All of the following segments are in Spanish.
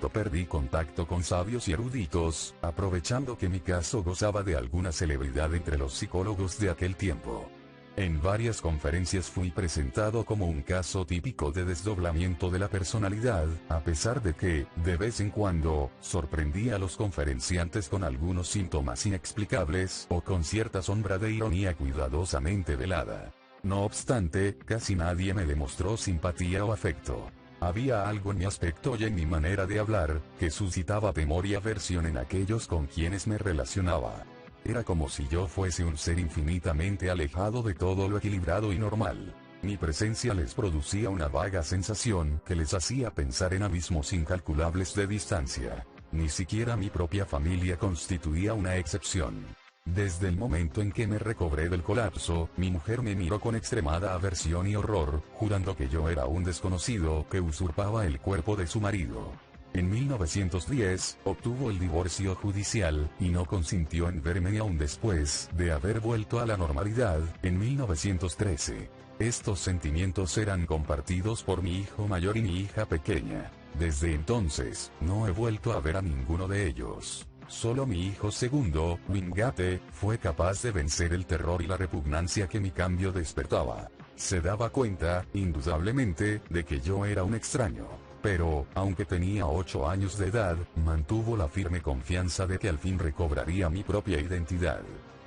pronto perdí contacto con sabios y eruditos, aprovechando que mi caso gozaba de alguna celebridad entre los psicólogos de aquel tiempo. En varias conferencias fui presentado como un caso típico de desdoblamiento de la personalidad, a pesar de que, de vez en cuando, sorprendía a los conferenciantes con algunos síntomas inexplicables o con cierta sombra de ironía cuidadosamente velada. No obstante, casi nadie me demostró simpatía o afecto. Había algo en mi aspecto y en mi manera de hablar, que suscitaba temor y aversión en aquellos con quienes me relacionaba. Era como si yo fuese un ser infinitamente alejado de todo lo equilibrado y normal. Mi presencia les producía una vaga sensación que les hacía pensar en abismos incalculables de distancia. Ni siquiera mi propia familia constituía una excepción. Desde el momento en que me recobré del colapso, mi mujer me miró con extremada aversión y horror, jurando que yo era un desconocido que usurpaba el cuerpo de su marido. En 1910, obtuvo el divorcio judicial, y no consintió en verme ni aún después de haber vuelto a la normalidad, en 1913. Estos sentimientos eran compartidos por mi hijo mayor y mi hija pequeña. Desde entonces, no he vuelto a ver a ninguno de ellos. Solo mi hijo segundo, Wingate, fue capaz de vencer el terror y la repugnancia que mi cambio despertaba. Se daba cuenta, indudablemente, de que yo era un extraño. Pero, aunque tenía 8 años de edad, mantuvo la firme confianza de que al fin recobraría mi propia identidad.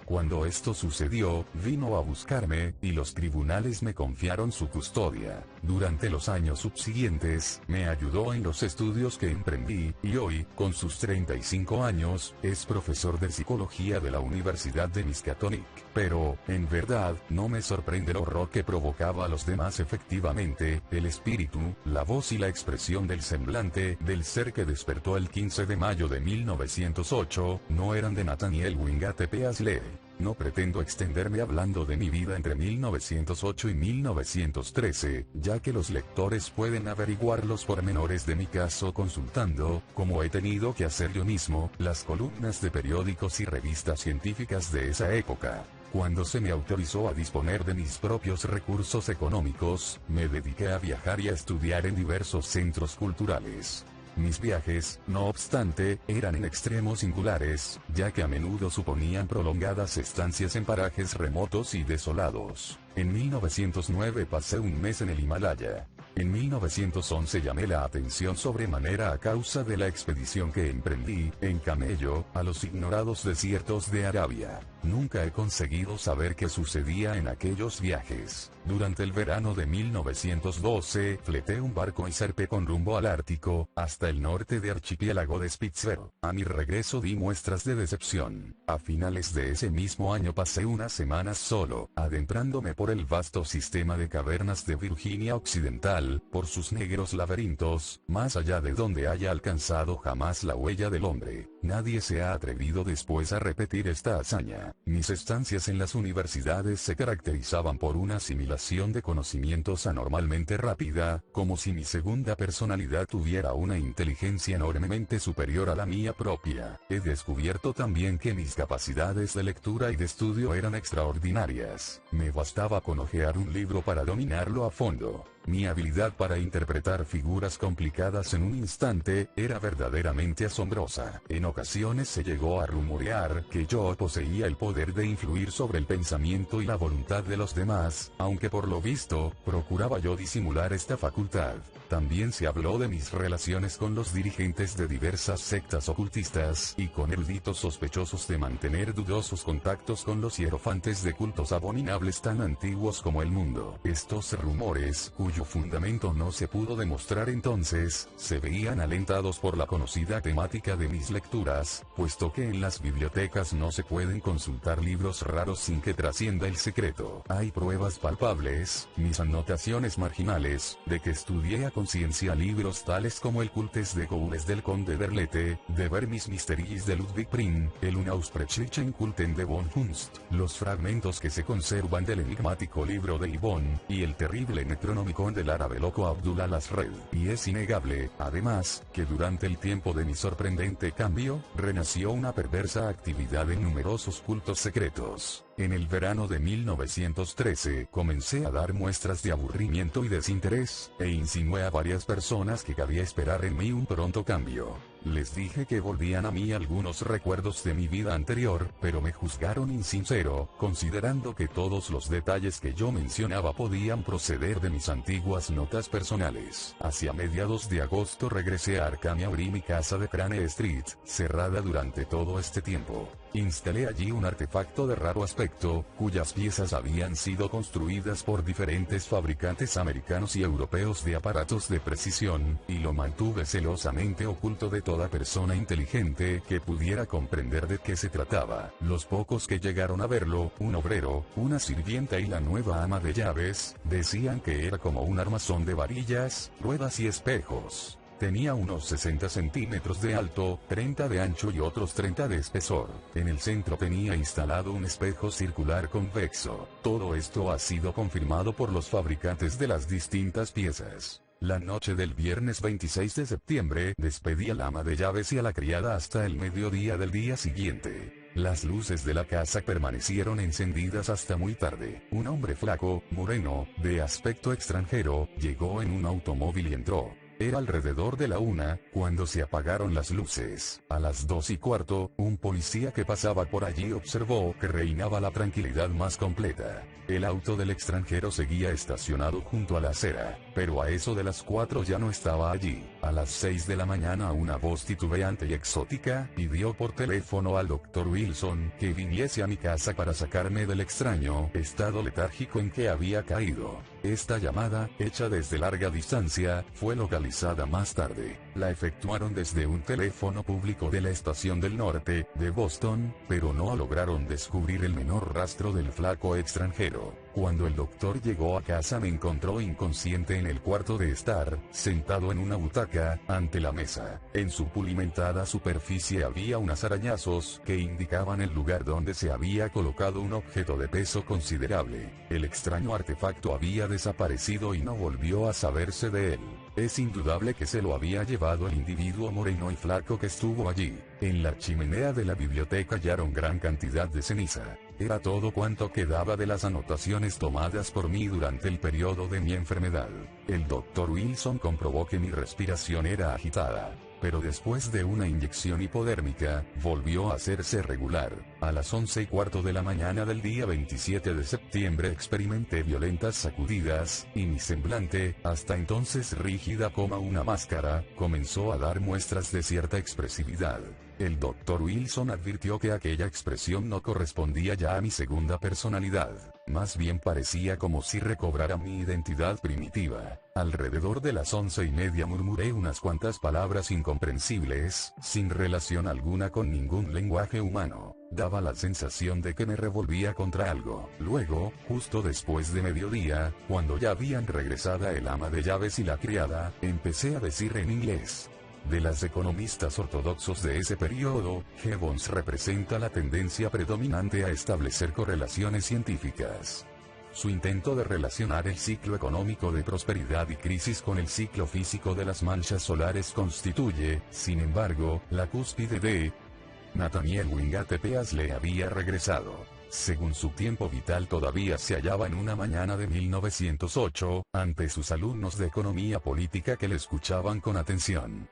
Cuando esto sucedió, vino a buscarme, y los tribunales me confiaron su custodia. Durante los años subsiguientes, me ayudó en los estudios que emprendí, y hoy, con sus 35 años, es profesor de psicología de la Universidad de Miskatonic. Pero, en verdad, no me sorprende el horror que provocaba a los demás. Efectivamente, el espíritu, la voz y la expresión del semblante del ser que despertó el 15 de mayo de 1908, no eran de Nathaniel Wingate Peaslee. No pretendo extenderme hablando de mi vida entre 1908 y 1913, ya que los lectores pueden averiguar los pormenores de mi caso consultando, como he tenido que hacer yo mismo, las columnas de periódicos y revistas científicas de esa época. Cuando se me autorizó a disponer de mis propios recursos económicos, me dediqué a viajar y a estudiar en diversos centros culturales. Mis viajes, no obstante, eran en extremo singulares, ya que a menudo suponían prolongadas estancias en parajes remotos y desolados. En 1909 pasé un mes en el Himalaya. En 1911 llamé la atención sobremanera a causa de la expedición que emprendí, en camello, a los ignorados desiertos de Arabia. Nunca he conseguido saber qué sucedía en aquellos viajes. Durante el verano de 1912, fleté un barco y zarpé con rumbo al Ártico, hasta el norte de archipiélago de Spitsbergen. A mi regreso di muestras de decepción. A finales de ese mismo año pasé unas semanas solo, adentrándome por el vasto sistema de cavernas de Virginia Occidental, por sus negros laberintos, más allá de donde haya alcanzado jamás la huella del hombre. Nadie se ha atrevido después a repetir esta hazaña. Mis estancias en las universidades se caracterizaban por una asimilación de conocimientos anormalmente rápida, como si mi segunda personalidad tuviera una inteligencia enormemente superior a la mía propia. He descubierto también que mis capacidades de lectura y de estudio eran extraordinarias. Me bastaba con hojear un libro para dominarlo a fondo. Mi habilidad para interpretar figuras complicadas en un instante era verdaderamente asombrosa. En ocasiones se llegó a rumorear que yo poseía el poder de influir sobre el pensamiento y la voluntad de los demás, aunque por lo visto, procuraba yo disimular esta facultad. También se habló de mis relaciones con los dirigentes de diversas sectas ocultistas y con eruditos sospechosos de mantener dudosos contactos con los hierofantes de cultos abominables tan antiguos como el mundo. Estos rumores, cuyo fundamento no se pudo demostrar entonces, se veían alentados por la conocida temática de mis lecturas, puesto que en las bibliotecas no se pueden consultar libros raros sin que trascienda el secreto. Hay pruebas palpables, mis anotaciones marginales, de que estudié a conciencia libros tales como el Cultes de Goules del Conde Derlete, de Vermis Mysteries de Ludwig Prin, el Unaussprechlichen Kulten de von Hunst, los fragmentos que se conservan del enigmático libro de Yvonne, y el terrible Necronomicon del árabe loco Abdullah al-Asred. Y es innegable, además, que durante el tiempo de mi sorprendente cambio, renació una perversa actividad en numerosos cultos secretos. En el verano de 1913 comencé a dar muestras de aburrimiento y desinterés, e insinué a varias personas que cabía esperar en mí un pronto cambio. Les dije que volvían a mí algunos recuerdos de mi vida anterior, pero me juzgaron insincero, considerando que todos los detalles que yo mencionaba podían proceder de mis antiguas notas personales. Hacia mediados de agosto regresé a Arkham y abrí mi casa de Crane Street, cerrada durante todo este tiempo. Instalé allí un artefacto de raro aspecto, cuyas piezas habían sido construidas por diferentes fabricantes americanos y europeos de aparatos de precisión, y lo mantuve celosamente oculto de toda persona inteligente que pudiera comprender de qué se trataba. Los pocos que llegaron a verlo, un obrero, una sirvienta y la nueva ama de llaves, decían que era como un armazón de varillas, ruedas y espejos. Tenía unos 60 centímetros de alto, 30 de ancho y otros 30 de espesor. En el centro tenía instalado un espejo circular convexo. Todo esto ha sido confirmado por los fabricantes de las distintas piezas. La noche del viernes 26 de septiembre, despedí al ama de llaves y a la criada hasta el mediodía del día siguiente. Las luces de la casa permanecieron encendidas hasta muy tarde. Un hombre flaco, moreno, de aspecto extranjero, llegó en un automóvil y entró. Era alrededor de la 1, cuando se apagaron las luces. A las 2:15, un policía que pasaba por allí observó que reinaba la tranquilidad más completa. El auto del extranjero seguía estacionado junto a la acera, pero a eso de las 4 ya no estaba allí. A las 6 de la mañana una voz titubeante y exótica pidió por teléfono al Dr. Wilson que viniese a mi casa para sacarme del extraño estado letárgico en que había caído. Esta llamada, hecha desde larga distancia, fue localizada más tarde. La efectuaron desde un teléfono público de la estación del norte, de Boston, pero no lograron descubrir el menor rastro del flaco extranjero. Cuando el doctor llegó a casa me encontró inconsciente en el cuarto de estar, sentado en una butaca, ante la mesa. En su pulimentada superficie había unos arañazos que indicaban el lugar donde se había colocado un objeto de peso considerable. El extraño artefacto había desaparecido y no volvió a saberse de él. Es indudable que se lo había llevado el individuo moreno y flaco que estuvo allí. En la chimenea de la biblioteca hallaron gran cantidad de ceniza. Era todo cuanto quedaba de las anotaciones tomadas por mí durante el periodo de mi enfermedad. El Dr. Wilson comprobó que mi respiración era agitada, pero después de una inyección hipodérmica, volvió a hacerse regular. A las 11:15 de la mañana del día 27 de septiembre experimenté violentas sacudidas, y mi semblante, hasta entonces rígida como una máscara, comenzó a dar muestras de cierta expresividad. El Dr. Wilson advirtió que aquella expresión no correspondía ya a mi segunda personalidad, más bien parecía como si recobrara mi identidad primitiva. Alrededor de las 11:30 murmuré unas cuantas palabras incomprensibles, sin relación alguna con ningún lenguaje humano. Daba la sensación de que me revolvía contra algo. Luego, justo después de mediodía, cuando ya habían regresado el ama de llaves y la criada, empecé a decir en inglés. De las economistas ortodoxos de ese periodo, Gibbons representa la tendencia predominante a establecer correlaciones científicas. Su intento de relacionar el ciclo económico de prosperidad y crisis con el ciclo físico de las manchas solares constituye, sin embargo, la cúspide de Nathaniel Wingate Pease le había regresado. Según su tiempo vital todavía se hallaba en una mañana de 1908, ante sus alumnos de economía política que le escuchaban con atención.